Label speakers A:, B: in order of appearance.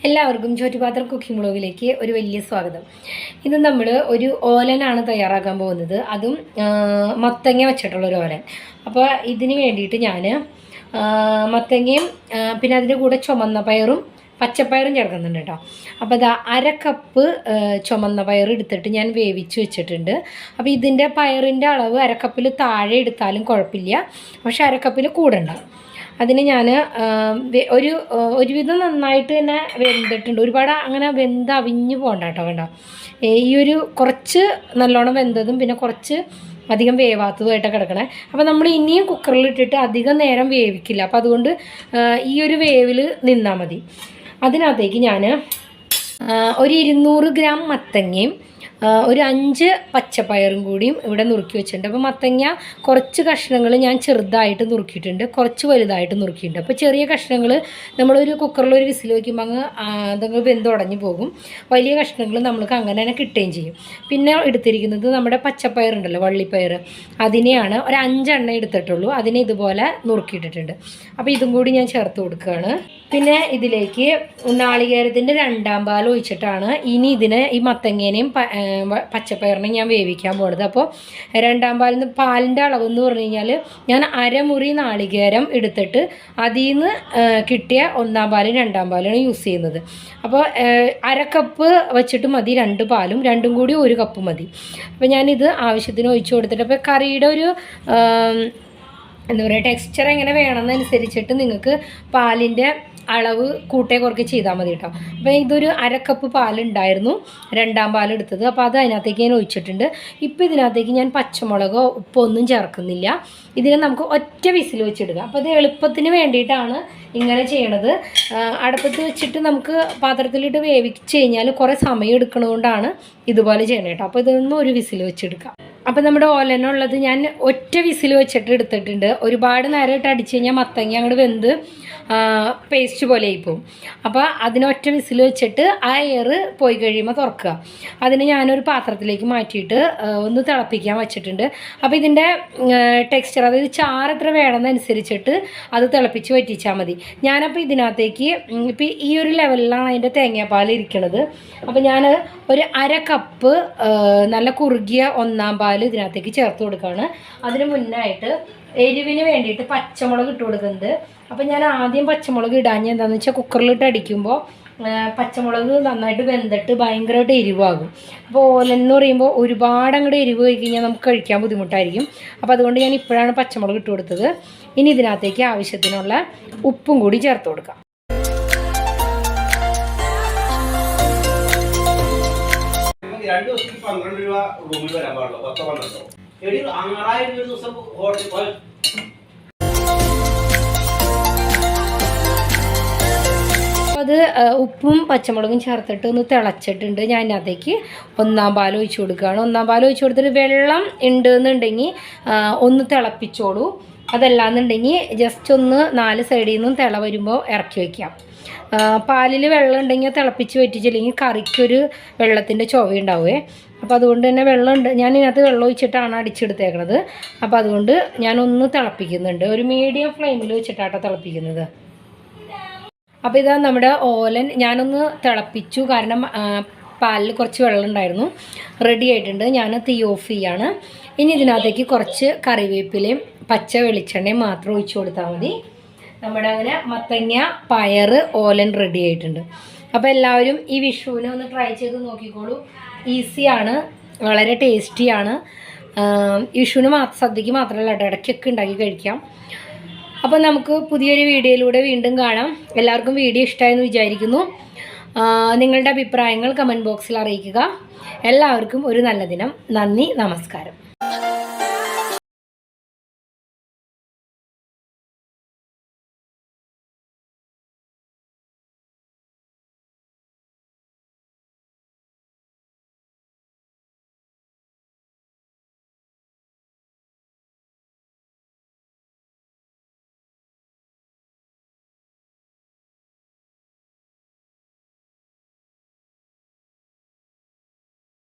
A: എല്ലാവർക്കും ചോറ്റുപാത്രം കുക്കിംഗ് വ്ളോഗിലേക്ക് ഒരു വലിയ സ്വാഗതം. ഇത് നമ്മൾ ഒരു ഓലനാണ് തയ്യാറാക്കാൻ പോകുന്നത്. അതും മത്തങ്ങ വെച്ചിട്ടുള്ളൊരു ഓലൻ. അപ്പോൾ ഇതിന് വേണ്ടിയിട്ട് ഞാൻ മത്തങ്ങയും പിന്നെ അതിൻ്റെ കൂടെ ചുമന്ന പയറും പച്ചപ്പയറും ചേർക്കുന്നുണ്ട് കേട്ടോ. അപ്പോൾ അത് 1/2 കപ്പ് ചുമന്ന പയർ എടുത്തിട്ട് ഞാൻ വേവിച്ച് വെച്ചിട്ടുണ്ട്. അപ്പോൾ ഇതിൻ്റെ പയറിൻ്റെ അളവ് 1/2 കപ്പിൽ താഴെ എടുത്താലും കുഴപ്പമില്ല, പക്ഷെ 1/2 കപ്പിൽ കൂടണ്ട. അതിന് ഞാൻ ഒരുവിധം നന്നായിട്ട് തന്നെ വെന്തിട്ടുണ്ട്. ഒരുപാട് അങ്ങനെ അവിഞ്ഞ് പോകണ്ട കേട്ടോ. കണ്ടോ, ഈ ഒരു കുറച്ച് നല്ലോണം വെന്തതും പിന്നെ കുറച്ച് അധികം വേവാത്തതുമായിട്ടൊക്കെ കിടക്കണേ. അപ്പോൾ നമ്മൾ ഇനിയും കുക്കറിലിട്ടിട്ട് അധികം നേരം വേവിക്കില്ല. അപ്പോൾ അതുകൊണ്ട് ഈ ഒരു വേവിൽ നിന്നാൽ മതി. അതിനകത്തേക്ക് ഞാൻ ഒരു 200 ഗ്രാം മത്തങ്ങയും ഒരു 5 പച്ചപ്പയറും കൂടിയും ഇവിടെ നുറുക്കി വെച്ചിട്ടുണ്ട്. അപ്പോൾ മത്തങ്ങ കുറച്ച് കഷ്ണങ്ങൾ ഞാൻ ചെറുതായിട്ട് നുറുക്കിയിട്ടുണ്ട്, കുറച്ച് വലുതായിട്ട് നുറുക്കിയിട്ടുണ്ട്. അപ്പോൾ ചെറിയ കഷ്ണങ്ങൾ നമ്മളൊരു കുക്കറിലൊരു വിസിൽ വയ്ക്കുമ്പോൾ അതങ്ങ് വെന്തുടഞ്ഞു പോകും. വലിയ കഷ്ണങ്ങൾ നമ്മൾക്ക് അങ്ങനെ തന്നെ കിട്ടുകയും ചെയ്യും. പിന്നെ എടുത്തിരിക്കുന്നത് നമ്മുടെ പച്ചപ്പയറുണ്ടല്ലോ, വള്ളിപ്പയർ, അതിനെയാണ് ഒരു 5 എണ്ണം എടുത്തിട്ടുള്ളൂ. അതിനെ ഇതുപോലെ നുറുക്കിയിട്ടിട്ടുണ്ട്. അപ്പോൾ ഇതും കൂടി ഞാൻ ചേർത്ത് കൊടുക്കുകയാണ്. പിന്നെ ഇതിലേക്ക് നാളികേരത്തിൻ്റെ 2ാം പാൽ ഒഴിച്ചിട്ടാണ് ഇനി ഇതിനെ ഈ മത്തങ്ങേനെയും പച്ചപ്പയറിനെയും ഞാൻ വേവിക്കാൻ പോകുന്നത്. അപ്പോൾ 2ാം പാലിൻ്റെ അളവെന്ന് പറഞ്ഞു കഴിഞ്ഞാൽ ഞാൻ 1/2 മുറി നാളികേരം എടുത്തിട്ട് അതിൽ നിന്ന് കിട്ടിയ 1ാം പാലും 2ാം പാലാണ് യൂസ് ചെയ്യുന്നത്. അപ്പോൾ 1/2 കപ്പ് വെച്ചിട്ട് മതി 2 പാലും, 2ഉം കൂടി 1 കപ്പ് മതി. അപ്പോൾ ഞാനിത് ആവശ്യത്തിന് ഒഴിച്ചു കൊടുത്തിട്ട്, അപ്പോൾ കറിയുടെ ഒരു എന്താ പറയുക, ടെക്സ്ചർ എങ്ങനെ വേണമെന്നനുസരിച്ചിട്ട് നിങ്ങൾക്ക് പാലിൻ്റെ അളവ് കൂട്ടേ കുറയ്ക്ക് ചെയ്താൽ മതി കേട്ടോ. അപ്പോൾ ഇതൊരു 1/2 കപ്പ് പാലുണ്ടായിരുന്നു, 2ാം പാൽ എടുത്തത്. അപ്പോൾ അത് അതിനകത്തേക്ക് ഞാൻ ഒഴിച്ചിട്ടുണ്ട്. ഇപ്പോൾ ഇതിനകത്തേക്ക് ഞാൻ പച്ചമുളകോ ഉപ്പൊന്നും ചേർക്കുന്നില്ല. ഇതിനെ നമുക്ക് ഒറ്റ വിസിൽ വെച്ചിടുക. അപ്പോൾ അത് എളുപ്പത്തിന് വേണ്ടിയിട്ടാണ് ഇങ്ങനെ ചെയ്യണത്. അടുപ്പത്ത് വെച്ചിട്ട് നമുക്ക് പാത്രത്തിലിട്ട് വേവിച്ച് കഴിഞ്ഞാൽ കുറേ സമയം എടുക്കണതുകൊണ്ടാണ് ഇതുപോലെ ചെയ്യണം കേട്ടോ. അപ്പോൾ ഇതൊന്നും ഒരു വിസിൽ വെച്ചെടുക്കാം. അപ്പോൾ നമ്മുടെ ഓലനുള്ളത് ഞാൻ ഒറ്റ വിസിൽ വെച്ചിട്ട് എടുത്തിട്ടുണ്ട്. ഒരുപാട് നേരമായിട്ട് അടിച്ച് കഴിഞ്ഞാൽ മത്തങ്ങ അങ്ങോട്ട് വെന്ത് പേസ്റ്റ് പോലെ ആയിപ്പോവും. അപ്പോൾ അതിനൊറ്റ വിസിൽ വെച്ചിട്ട് ആ എയർ പോയി കഴിയുമ്പോൾ തുറക്കുക. അതിന് ഞാനൊരു പാത്രത്തിലേക്ക് മാറ്റിയിട്ട് ഒന്ന് തിളപ്പിക്കാൻ വെച്ചിട്ടുണ്ട്. അപ്പോൾ ഇതിൻ്റെ ടെക്സ്ചർ, അതായത് ചാറ് എത്ര വേണമെന്നനുസരിച്ചിട്ട് അത് തിളപ്പിച്ച് വറ്റിച്ചാൽ മതി. ഞാനപ്പോൾ ഇതിനകത്തേക്ക് ഇപ്പോൾ ഈ ഒരു ലെവലിലാണ് അതിൻ്റെ തേങ്ങാപ്പാൽ ഇരിക്കുന്നത്. അപ്പോൾ ഞാൻ ഒരു 1/2 കപ്പ് നല്ല കുറുകിയ 1ാം പാൽ ഇതിനകത്തേക്ക് ചേർത്ത് കൊടുക്കുകയാണ്. അതിന് മുന്നായിട്ട് എരിവിന് വേണ്ടിയിട്ട് പച്ചമുളക് ഇട്ട് കൊടുക്കുന്നത്. അപ്പോൾ ഞാൻ ആദ്യം പച്ചമുളക് ഇടാഞ്ഞ എന്താണെന്ന് വെച്ചാൽ കുക്കറിലിട്ട് അടിക്കുമ്പോൾ പച്ചമുളക് നന്നായിട്ട് വെന്തിട്ട് ഭയങ്കരമായിട്ട് എരിവാകും. അപ്പോൾ ഓലൻ എന്ന് പറയുമ്പോൾ ഒരുപാട് അങ്ങോട്ട് എരിവ് കഴിച്ച് കഴിഞ്ഞാൽ നമുക്ക് കഴിക്കാൻ ബുദ്ധിമുട്ടായിരിക്കും. അപ്പോൾ അതുകൊണ്ട് ഞാൻ ഇപ്പോഴാണ് പച്ചമുളക് ഇട്ട് കൊടുത്തത്. ഇനി ഇതിനകത്തേക്ക് ആവശ്യത്തിനുള്ള ഉപ്പും കൂടി ചേർത്ത് കൊടുക്കാം. അത് ഉപ്പും പച്ചമുളകും ചേർത്തിട്ട് ഒന്ന് തിളച്ചിട്ടുണ്ട്. ഞാൻ അതിനകത്തേക്ക് 1ാം പാൽ ഒഴിച്ച് കൊടുക്കുകയാണ്. 1ാം പാൽ ഒഴിച്ച് കൊടുത്തിട്ട് വെള്ളം ഉണ്ട് എന്നുണ്ടെങ്കിൽ ഒന്ന് തിളപ്പിച്ചോളൂ. അതല്ലാന്നുണ്ടെങ്കിൽ ജസ്റ്റ് ഒന്ന് 4 സൈഡിൽ നിന്നും തിള വരുമ്പോൾ ഇറക്കി വയ്ക്കാം. പാലിൽ വെള്ളം ഉണ്ടെങ്കിൽ തിളപ്പിച്ച് വറ്റിച്ചില്ലെങ്കിൽ കറിക്കൊരു വെള്ളത്തിൻ്റെ ചുവ ഉണ്ടാവുമേ. അപ്പോൾ അതുകൊണ്ട് തന്നെ വെള്ളമുണ്ട്, ഞാൻ ഇതിനകത്ത് വെള്ളം ഒഴിച്ചിട്ടാണ് അടിച്ചെടുത്തേക്കണത്. അപ്പോൾ അതുകൊണ്ട് ഞാനൊന്ന് തിളപ്പിക്കുന്നുണ്ട്. ഒരു മീഡിയം ഫ്ലെയിമിൽ വെച്ചിട്ടാട്ടോ തിളപ്പിക്കുന്നത്. അപ്പോൾ ഇതാ നമ്മുടെ ഓലൻ ഞാനൊന്ന് തിളപ്പിച്ചു, കാരണം പാലിൽ കുറച്ച് വെള്ളം ഉണ്ടായിരുന്നു. റെഡി ആയിട്ടുണ്ട്. ഞാൻ തീ ഓഫ് ചെയ്യാണ്. ഇനി ഇതിനകത്തേക്ക് കുറച്ച് കറിവേപ്പിലയും പച്ച വെളിച്ചെണ്ണയും മാത്രം ഒഴിച്ചു കൊടുത്താൽ മതി. നമ്മുടെ അങ്ങനെ മത്തങ്ങ പയർ ഓലൻ റെഡി ആയിട്ടുണ്ട്. അപ്പോൾ എല്ലാവരും ഈ വിഷുവിനെ ഒന്ന് ട്രൈ ചെയ്ത് നോക്കിക്കോളൂ. ഈസിയാണ്, വളരെ ടേസ്റ്റിയാണ്. വിഷുവിന് സദ്യക്ക് മാത്രമല്ല കേട്ടോ, ഇടയ്ക്കൊക്കെ ഉണ്ടാക്കി കഴിക്കാം. അപ്പോൾ നമുക്ക് പുതിയൊരു വീഡിയോയിലൂടെ വീണ്ടും കാണാം. എല്ലാവർക്കും വീഡിയോ ഇഷ്ടമായെന്ന് വിചാരിക്കുന്നു. നിങ്ങളുടെ അഭിപ്രായങ്ങൾ കമൻറ്റ് ബോക്സിൽ അറിയിക്കുക. എല്ലാവർക്കും ഒരു നല്ല ദിനം. നന്ദി, നമസ്കാരം.